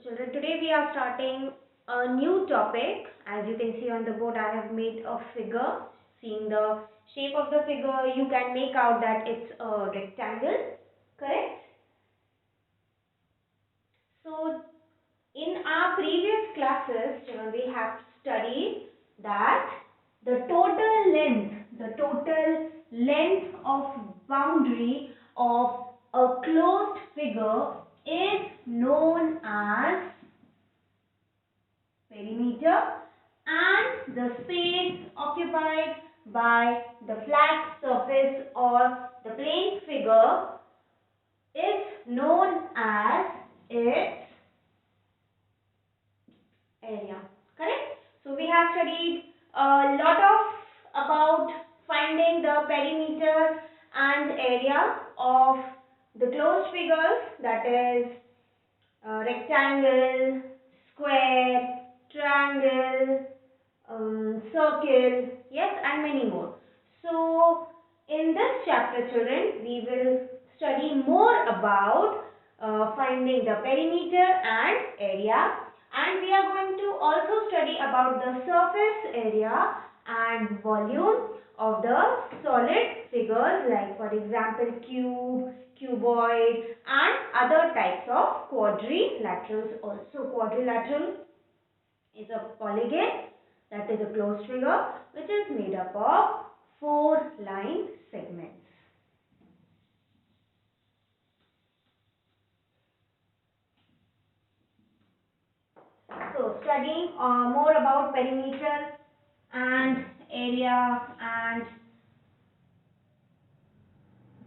Children, today we are starting a new topic. As you can see on the board, I have made a figure. Seeing the shape of the figure, you can make out that it's a rectangle, correct? So, in our previous classes, children, we have studied that the total length of boundary of a closed figure is known as perimeter, and the space occupied by the flat surface or the plane figure is known as its area. Correct? So we have studied a lot of about finding the perimeter and area of the closed figures, that is rectangle, square, triangle, circle, yes, and many more. So, in this chapter, children, we will study more about finding the perimeter and area, and we are going to also study about the surface area and volume of the solid figures, like for example cube, cuboid, and other types of quadrilaterals also. Quadrilateral is a polygon, that is a closed figure, which is made up of 4 line segments. So, studying more about perimeter and area and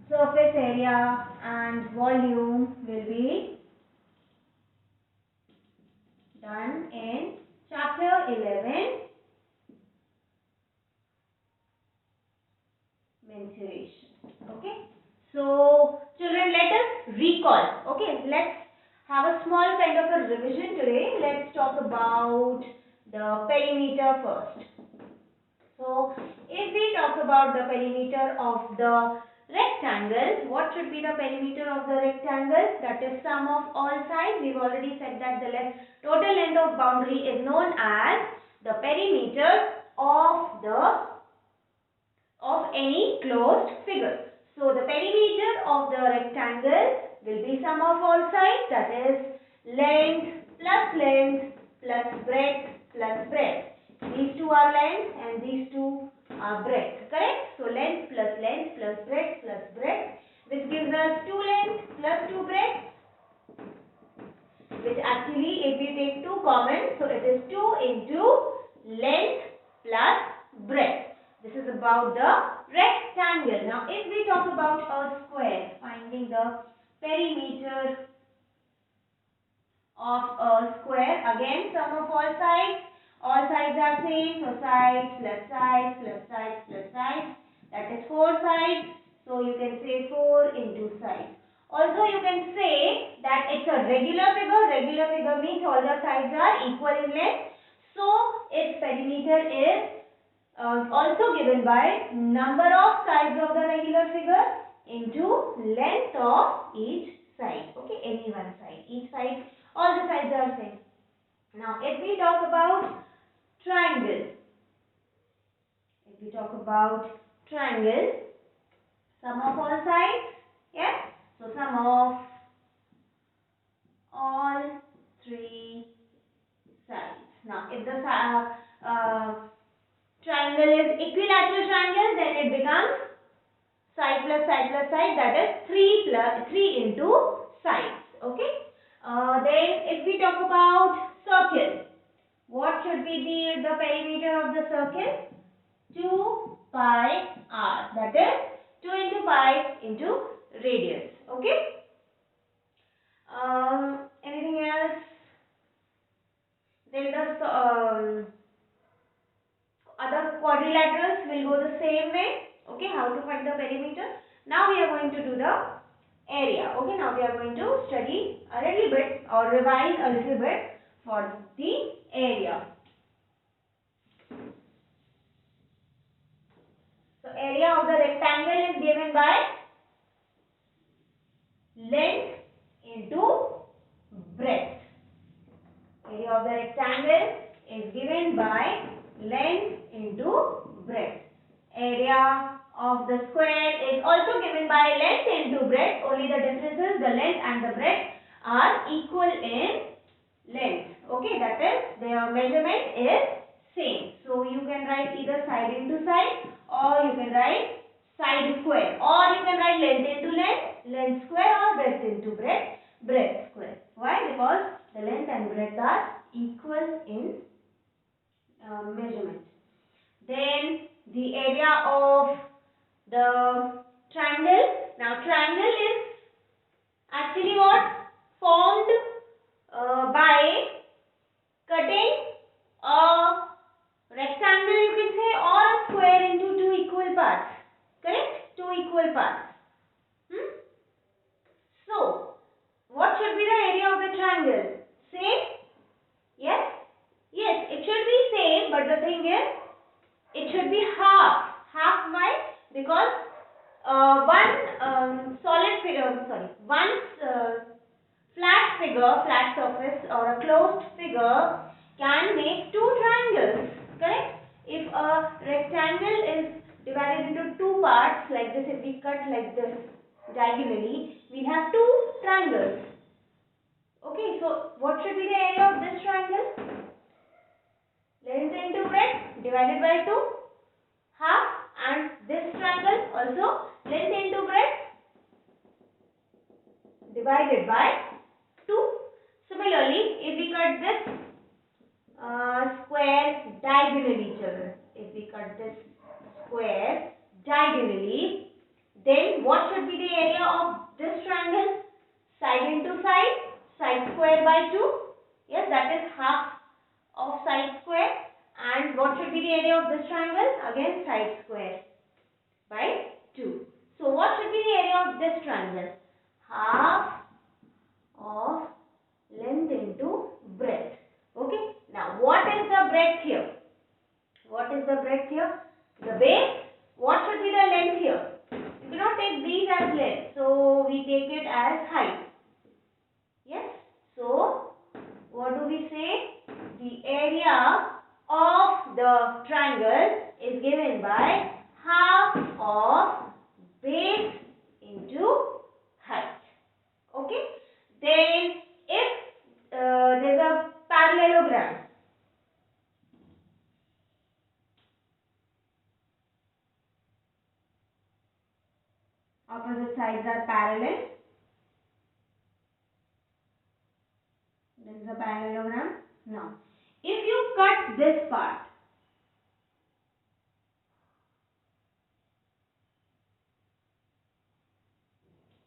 surface area and volume will be done in chapter 11, mensuration. Okay. So, children, let us recall. Okay, let's have a small kind of a revision today. Let's talk about the perimeter first. So, if we talk about the perimeter of the rectangle, what should be the perimeter of the rectangle? That is sum of all sides. We've already said that the total length of boundary is known as the perimeter of any closed figure. So, the perimeter of the rectangle will be sum of all sides, that is length plus breadth plus breadth. These two are length and these two are breadth, correct? So, length plus breadth, which gives us 2 length plus 2 breadth, which actually if we take 2 common, so it is 2 into length plus breadth. This is about the rectangle. Now, if we talk about a square, finding the perimeter of a square, again sum of all sides are same, so sides plus sides plus sides plus sides, that is 4 sides, so you can say 4 into sides. Also, you can say that it's a regular figure means all the sides are equal in length, so its perimeter is also given by number of sides of the regular figure into length of each side. Okay, any one side. Each side, all the sides are same. Now, if we talk about triangle, sum of all sides, yes. So, sum of all 3 sides. Now, if the triangle is equilateral triangle, then it becomes side plus side, that is 3 into sides. Okay. Then if we talk about circle, what should be the perimeter of the circle? 2 pi r, that is 2 into pi into radius. Okay. Anything else? Then the other quadrilaterals will go the same way. Okay, how to find the perimeter? Now we are going to do the area. Okay, now we are going to study a little bit or revise a little bit for the area. So, area of the rectangle is given by length into breadth. of the rectangle is given by length into breadth. Area of the square is also given by length into breadth. Only the difference is the length and the breadth are equal in length. Okay, that is their measurement is same. So you can write either side into side, or you can write side square, or you can write length into length square, or breadth into breadth square. Why? Because the length and breadth are equal in measurement. Then the area of the triangle. Now triangle is actually what? Formed by cutting a rectangle, you can say, or a square into two equal parts. Correct? Two equal parts. So, what should be the area of the triangle? Same? Yes? Yes, it should be same, but the thing is, it should be half. Half why? Because one solid figure, one flat surface or a closed figure can make two triangles. Correct? If a rectangle is divided into two parts like this, if we cut like this diagonally, we'll have two triangles. Okay, so what should be the area of this triangle? Length into breadth divided by 2, half, and this triangle also length into breadth divided by 2. Similarly, if we cut this square diagonally, children, if we cut this square diagonally, then what should be the area of this triangle? Side into side, side square by 2. Yes, that is half of side square. And what should be the area of this triangle? Again, side square by 2. So, what should be the area of this triangle? Half of length into breadth. Okay. Now, what is the breadth here? What is the breadth here? The base. What should be the length here? You cannot take these as length. So, we take it as height. Yes. So, what do we say? The area of the triangle is given by half of base into height. Okay. Then, if there is a parallelogram, opposite sides are parallel. This is a parallelogram. Now, if you cut this part,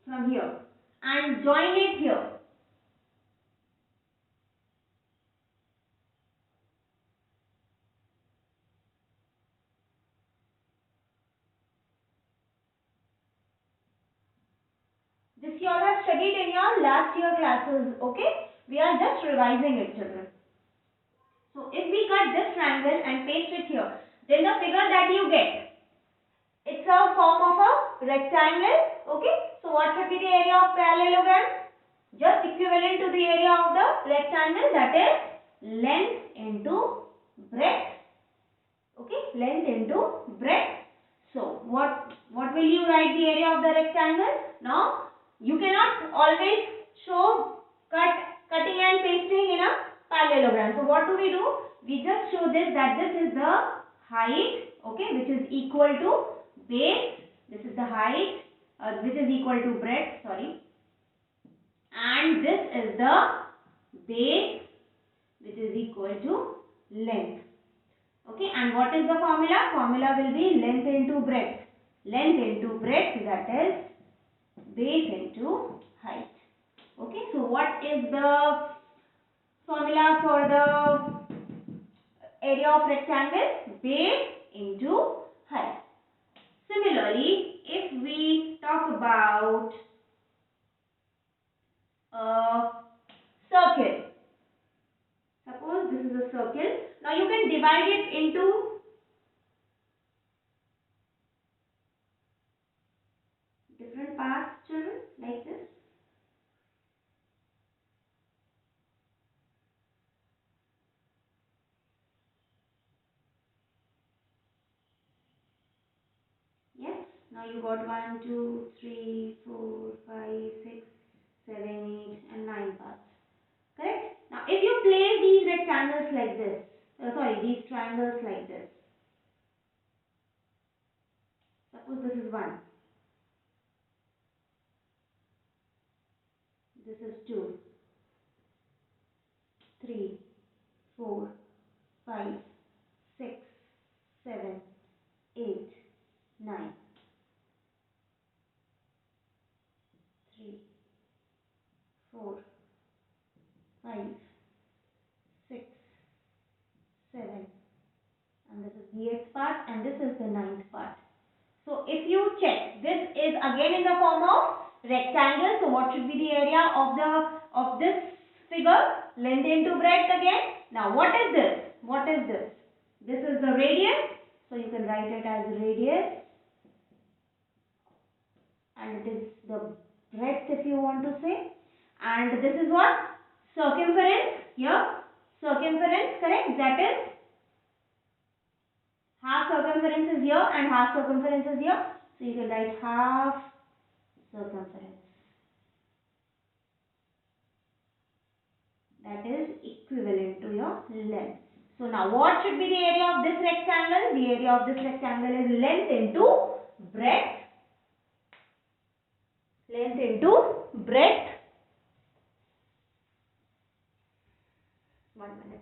from here and join it here, this you all have studied in your last year classes. Okay, we are just revising it, children. So, if we cut this triangle and paste it here, then the figure that you get, it's a form of a rectangle. Okay, so what should be the area of parallelogram? Just equivalent to the area of the rectangle, that is length into breadth. Okay, length into breadth. So, what will you write the area of the rectangle? Now, you cannot always show cutting and pasting in a parallelogram. So, what do? We just show this, that this is the height, okay, which is equal to base. This is the height, which is equal to breadth, sorry. And this is the base, which is equal to length. Okay, and what is the formula? Formula will be length into breadth. Length into breadth, that is base into height. Okay, so what is the formula for the area of rectangle? Base into height. Similarly, if we talk about a circle, suppose this is a circle. Now you can divide it into different parts, children, like this. Now you got 1, 2, 3, 4, 5, 6, 7, 8 and 9 parts. Correct? Now if you place these rectangles like this, these triangles like this. Suppose this is 1. This is 2, 3, 4, 5, 6, 7, 8, 9. 3, 4, 5, 6, 7, and this is the 8th part and this is the 9th part. So if you check, this is again in the form of rectangle. So what should be the area of this figure? Length into breadth again. Now what is this? What is this? This is the radius. So you can write it as radius, and it is the breadth if you want to say. And this is what? Circumference. Here, circumference, correct? That is half circumference is here and half circumference is here. So you can write half circumference. That is equivalent to your length. So now what should be the area of this rectangle? The area of this rectangle is length into breadth. Length into breadth. 1 minute.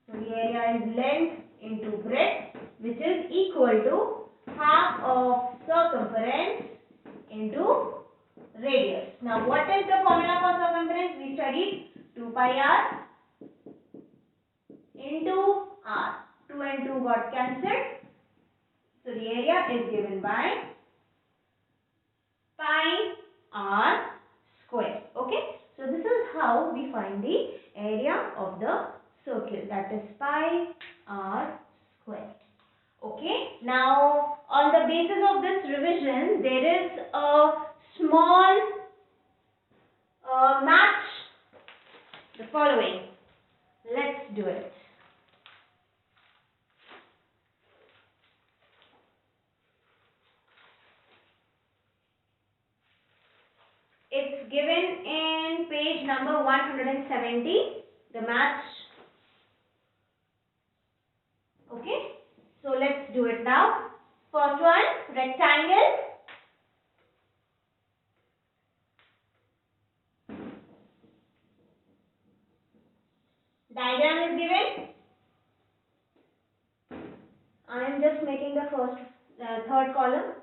So the area is length into breadth, which is equal to half of circumference into radius. Now what is the formula for circumference? We studied 2 pi r into r. 2 and 2 got cancelled. So the area is given by pi r square. Okay. So this is how we find the area of the circle, that is pi r square. Okay. Now on the basis of this revision, there is a small match the following. Let's do it. It's given in page number 170, the match. Okay. So let's do it now. First one, rectangle. Diagram is given. I am just making the third column.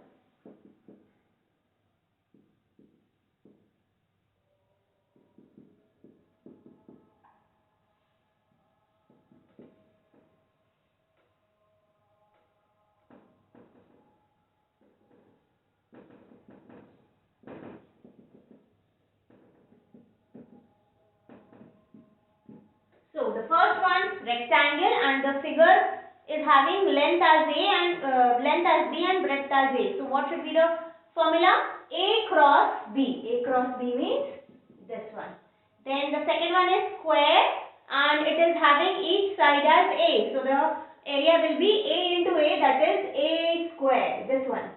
So the first one, rectangle, and the figure is having length as A and length as B and breadth as A. So what should be the formula? A cross B. A cross B means this one. Then the second one is square, and it is having each side as A. So the area will be A into A, that is A square. This one.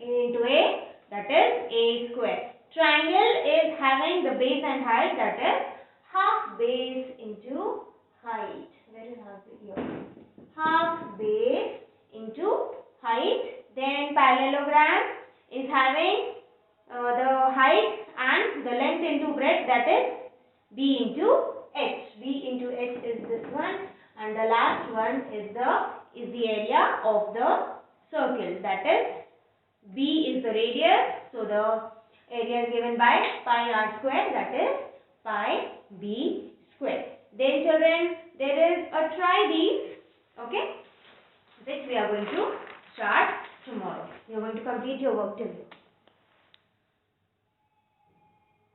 A into A, that is A square. Triangle is having the base and height, that is half base into height. Where is half base? Here. Half base into height. Then parallelogram is having the height and the length into breadth, that is B into H. B into H is this one, and the last one is the area of the circle, that is B is the radius. So the area is given by pi r square, that is pi b square. Then children, there is a try these, okay, which we are going to start tomorrow. You are going to complete your work till here.